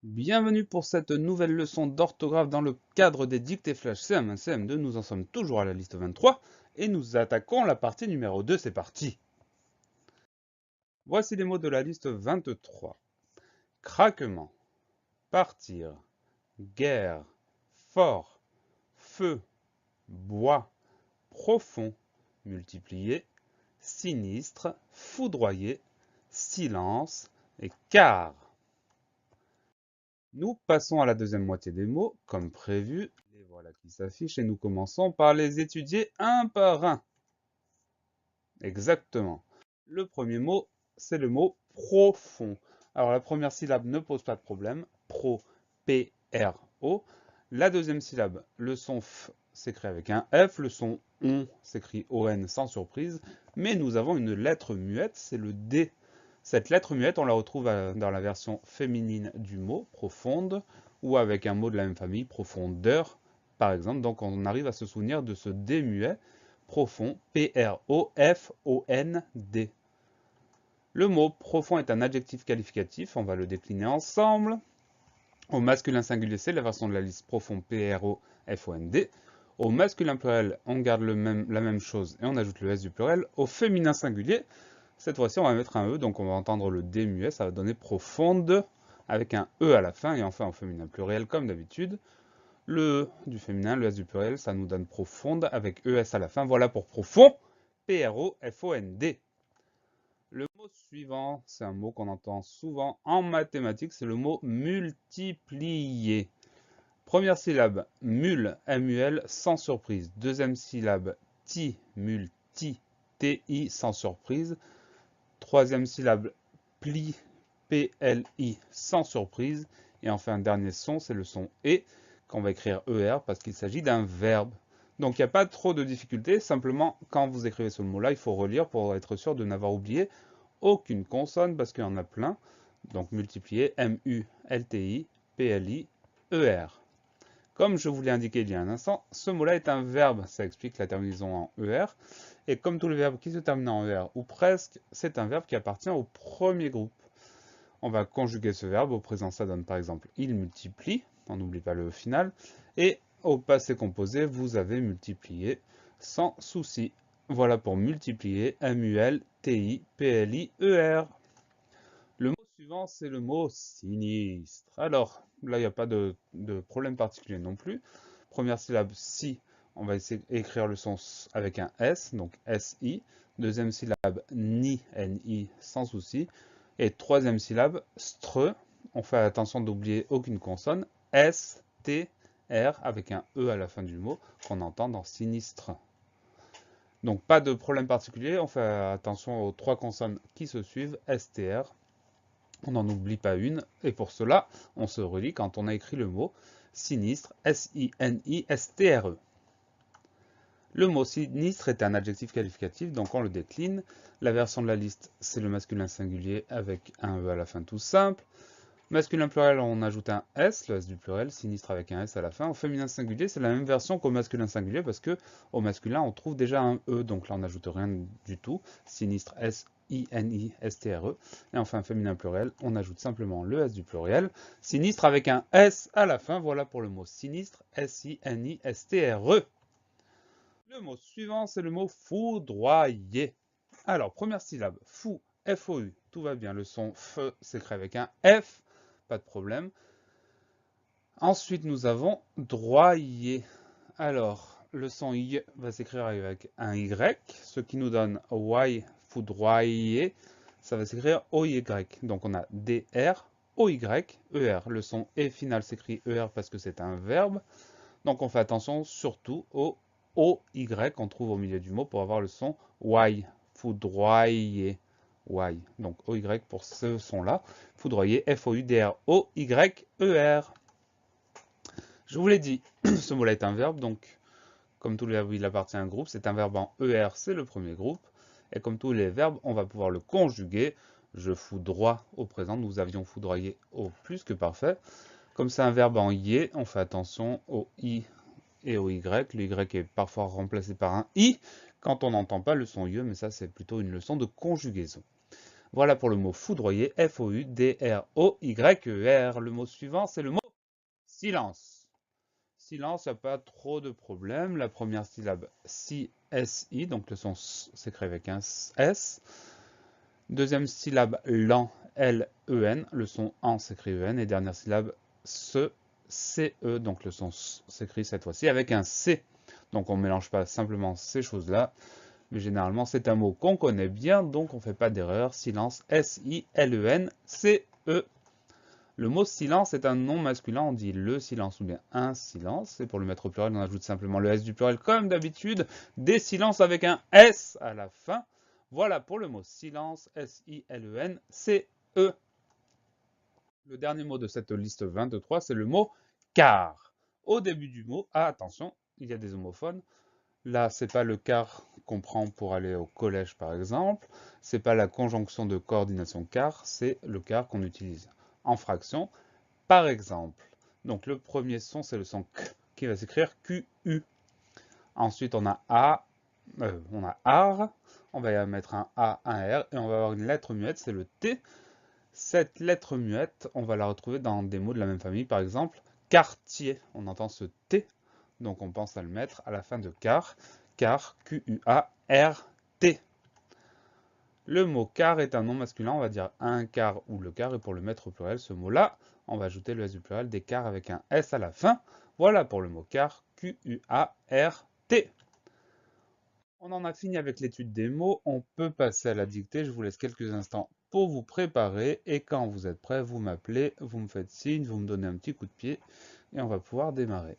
Bienvenue pour cette nouvelle leçon d'orthographe dans le cadre des dictées flash CM1, CM2. Nous en sommes toujours à la liste 23 et nous attaquons la partie numéro 2. C'est parti. Voici les mots de la liste 23. Craquement, partir, guerre, fort, feu, bois, profond, multiplier, sinistre, foudroyer, silence et quart. Nous passons à la deuxième moitié des mots, comme prévu. Les voilà qui s'affichent et nous commençons par les étudier un par un. Exactement. Le premier mot, c'est le mot profond. Alors la première syllabe ne pose pas de problème. Pro, P-R-O. La deuxième syllabe, le son F s'écrit avec un F. Le son ON s'écrit O-N sans surprise. Mais nous avons une lettre muette, c'est le D. Cette lettre muette, on la retrouve dans la version féminine du mot, profonde, ou avec un mot de la même famille, profondeur, par exemple. Donc on arrive à se souvenir de ce D muet, profond, P-R-O-F-O-N-D. Le mot profond est un adjectif qualificatif, on va le décliner ensemble. Au masculin singulier, c'est la version de la liste profond, P-R-O-F-O-N-D. Au masculin pluriel, on garde la même chose et on ajoute le S du pluriel. Au féminin singulier, cette fois-ci, on va mettre un E, donc on va entendre le D muet, ça va donner profonde avec un E à la fin, et enfin au féminin pluriel, comme d'habitude, le E du féminin, le S du pluriel, ça nous donne profonde avec ES à la fin. Voilà pour profond, P-R-O-F-O-N-D. Le mot suivant, c'est un mot qu'on entend souvent en mathématiques, c'est le mot multiplier. Première syllabe, mul, M-U-L, sans surprise. Deuxième syllabe, ti, multi, T-I, sans surprise. Troisième syllabe, pli, P-L-I, sans surprise. Et enfin, dernier son, c'est le son E, qu'on va écrire ER parce qu'il s'agit d'un verbe. Donc il n'y a pas trop de difficultés, simplement quand vous écrivez ce mot-là, il faut relire pour être sûr de n'avoir oublié aucune consonne parce qu'il y en a plein. Donc multiplier, M-U-L-T-I, P-L-I, E-R. Comme je vous l'ai indiqué il y a un instant, ce mot-là est un verbe, ça explique la terminaison en ER. Et comme tous les verbes qui se terminent en ER, ou presque, c'est un verbe qui appartient au premier groupe. On va conjuguer ce verbe, au présent ça donne par exemple il multiplie, on n'oublie pas le final, et au passé composé, vous avez multiplié sans souci. Voilà pour multiplier, M-U-L-T-I-P-L-I-E-R. Le mot suivant, c'est le mot sinistre. Alors, là, il n'y a pas de problème particulier non plus. Première syllabe, si, on va essayer d'écrire le son avec un S, donc S-I. Deuxième syllabe, ni, N-I, sans souci. Et troisième syllabe, stre, on fait attention d'oublier aucune consonne, S-T-R, avec un E à la fin du mot, qu'on entend dans sinistre. Donc pas de problème particulier, on fait attention aux trois consonnes qui se suivent, S-T-R. On n'en oublie pas une, et pour cela, on se relie quand on a écrit le mot sinistre, S-I-N-I-S-T-R-E. Le mot sinistre est un adjectif qualificatif, donc on le décline. La version de la liste, c'est le masculin singulier avec un E à la fin tout simple. Masculin pluriel, on ajoute un S, le S du pluriel, sinistre avec un S à la fin. Au féminin singulier, c'est la même version qu'au masculin singulier parce que au masculin, on trouve déjà un E, donc là on n'ajoute rien du tout. Sinistre, S-I-N-I-S-T-R-E. Et enfin, féminin pluriel, on ajoute simplement le S du pluriel. Sinistre avec un S à la fin. Voilà pour le mot sinistre, S-I-N-I-S-T-R-E. Le mot suivant, c'est le mot foudroyer. Alors, première syllabe, fou, F-O-U, tout va bien. Le son F s'écrit avec un F, pas de problème. Ensuite, nous avons droyer. Alors, le son Y va s'écrire avec un Y, ce qui nous donne Y, foudroyer. Ça va s'écrire O-Y. Donc, on a D-R, O-Y, E-R. Le son E final s'écrit E-R parce que c'est un verbe. Donc, on fait attention surtout au O-Y qu'on trouve au milieu du mot pour avoir le son Y, foudroyer. Y. Donc O-Y pour ce son-là. Foudroyer, F-O-U-D-R-O-Y-E-R. Je vous l'ai dit, ce mot-là est un verbe, donc comme tous les verbes, il appartient à un groupe. C'est un verbe en ER, c'est le premier groupe. Et comme tous les verbes, on va pouvoir le conjuguer. Je foudroie au présent, nous avions foudroyé au plus que parfait. Comme c'est un verbe en IE, on fait attention au I et au Y. Le Y est parfois remplacé par un I quand on n'entend pas le son IE, mais ça c'est plutôt une leçon de conjugaison. Voilà pour le mot foudroyer, F-O-U-D-R-O-Y-E-R. Le mot suivant, c'est le mot silence. Silence, il n'y a pas trop de problème. La première syllabe, si-s-i, donc le son s'écrit avec un s. Deuxième syllabe, lent, L-E-N, le son en s'écrit E-N. Et dernière syllabe, se, C-E, donc le son s'écrit cette fois-ci avec un C. Donc on ne mélange pas simplement ces choses-là, mais généralement c'est un mot qu'on connaît bien, donc on ne fait pas d'erreur. Silence, S-I-L-E-N-C-E. Le mot silence est un nom masculin, on dit le silence ou bien un silence. Et pour le mettre au pluriel, on ajoute simplement le S du pluriel comme d'habitude. Des silences avec un S à la fin. Voilà pour le mot silence, S-I-L-E-N-C-E. Le dernier mot de cette liste 23, c'est le mot car. Au début du mot, attention, il y a des homophones. Là, c'est pas le car qu'on prend pour aller au collège, par exemple. C'est pas la conjonction de coordination car, c'est le car qu'on utilise en fraction. Par exemple, donc le premier son, c'est le son K qui va s'écrire Q-U. Ensuite, on a A, on a AR, on va y mettre un A, un R, et on va avoir une lettre muette, c'est le T. Cette lettre muette, on va la retrouver dans des mots de la même famille, par exemple, quartier. On entend ce T, donc on pense à le mettre à la fin de car, car, Q-U-A-R-T. Le mot car est un nom masculin, on va dire un quart ou le quart, et pour le mettre au pluriel, ce mot-là, on va ajouter le S du pluriel des quarts avec un S à la fin. Voilà pour le mot quart, Q-U-A-R-T. On en a fini avec l'étude des mots, on peut passer à la dictée, je vous laisse quelques instants pour vous préparer, et quand vous êtes prêts, vous m'appelez, vous me faites signe, vous me donnez un petit coup de pied, et on va pouvoir démarrer.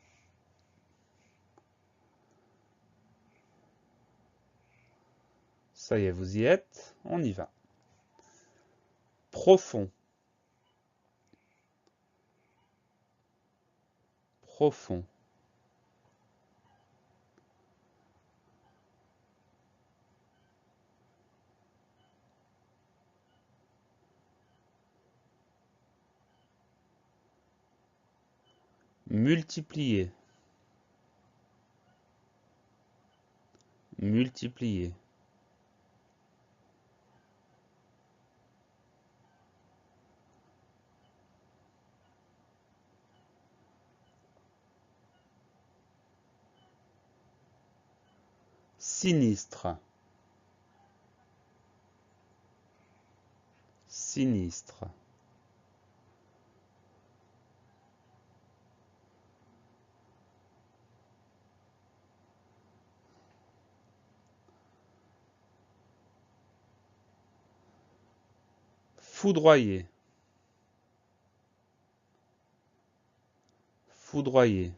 Ça y est, vous y êtes, on y va. Profond. Profond. Multiplier. Multiplier. Sinistre. Sinistre. Foudroyer. Foudroyer.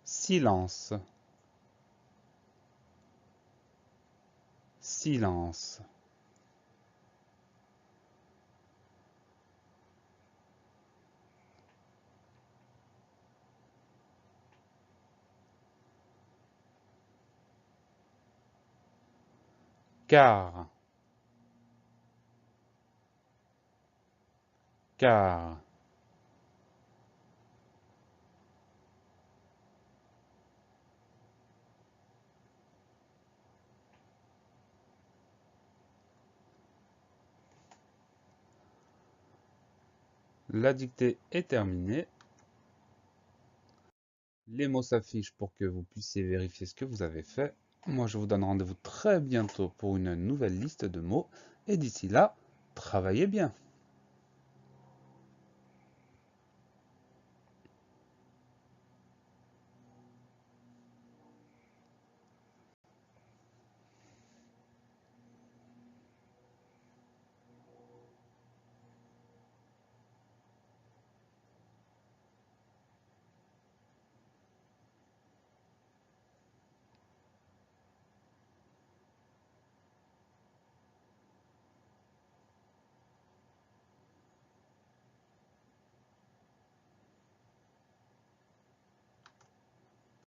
Silence. Silence. Car. Car. La dictée est terminée. Les mots s'affichent pour que vous puissiez vérifier ce que vous avez fait. Moi, je vous donne rendez-vous très bientôt pour une nouvelle liste de mots. Et d'ici là, travaillez bien.